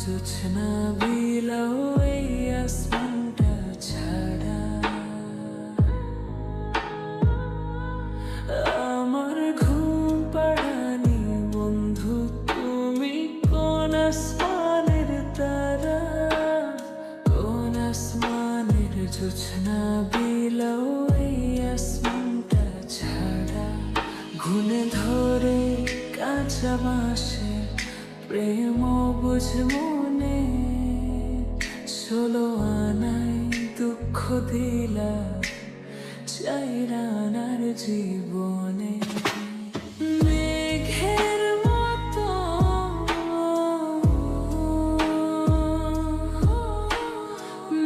জোছনা বিলাও এই আসমানটা ছাড়া। আমার ঘুম পাড়ানি বন্ধু তুমি কোন আসমানের তারা, কোন আসমানের জোছনা বিলাও এই আসমানটা ছাড়া। ঘুনে ধরে কাঁচা বাঁশে প্রেম বুঝ মনে, 16 আনায় দুঃখ দিলা 4 আনার জীবনে। মেঘের মতো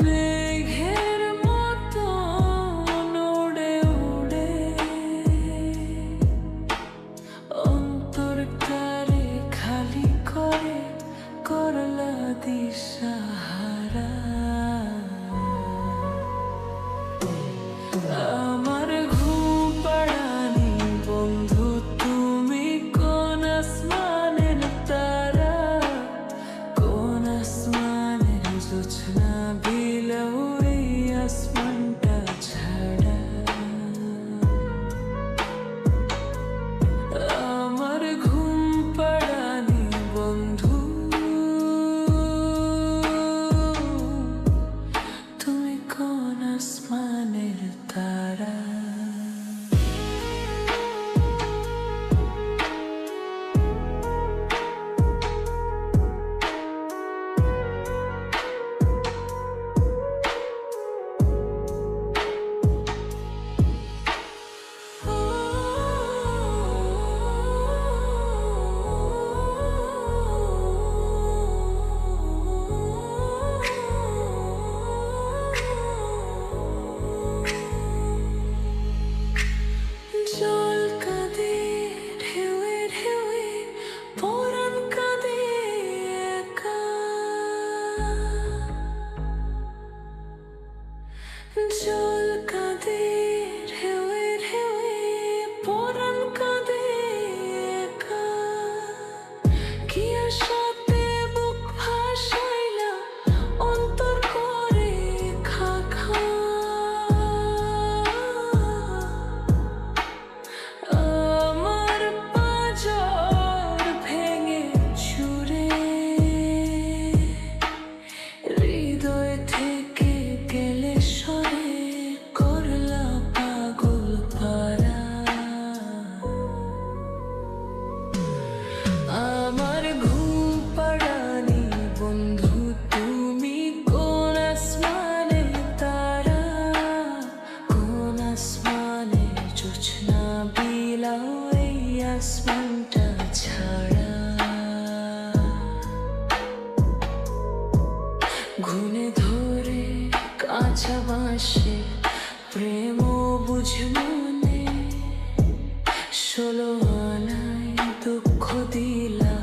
মেঘের মতো উড়ে উড়ে অন্তরটারে খালি করে করলা দিশাহারা। আমার ঘুম পাড়ানি বন্ধু তুমি কোন আসমানের তারা, কোন আসমানের জোছনা বিলাও এই আসমানটা ছাড়া। আমার ঘুম পাড়ানি বন্ধু তুমি কোন আসমানের তারা। জল কাঁদে ঢেউে ঢেউে পরাণ কাঁদে একা, জল কাঁদে ঢেউে ঢেউে পরাণ কাঁদে একা। কি আশাতে বুক ভাসাইলা অন্তর করে খা খা। আমার পাঁজর ভেঙে চুরে হৃদয় থেকে গেলে সরে করলা পাগল পারা। আমার ঘুম পাড়ানি বন্ধু তুমি কোন আসমানের তারা, কোন আসমানের জোছনা বিলাও এই আসমানটা ছাড়া। ঘুনে ধরে কাঁচা বাঁশে প্রেম বুঝ মনে, 16 আনায় দুঃখ দিলা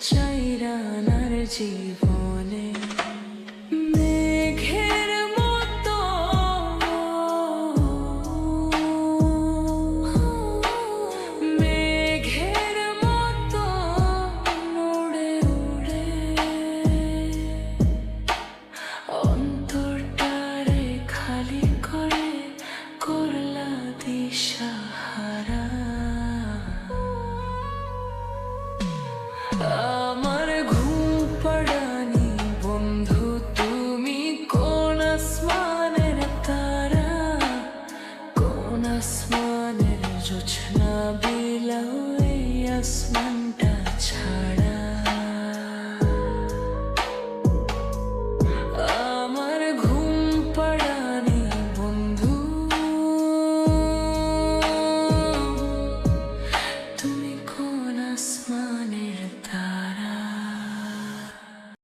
4 আনার জীবনে। মেঘের মতো মেঘের মতো উড়ে উড়ে অন্তরটারে খালি করে করলা দিশাহারা। আমার ঘুম পাড়ানি বন্ধু তুমি কোন আসমানের তারা, কোন আসমান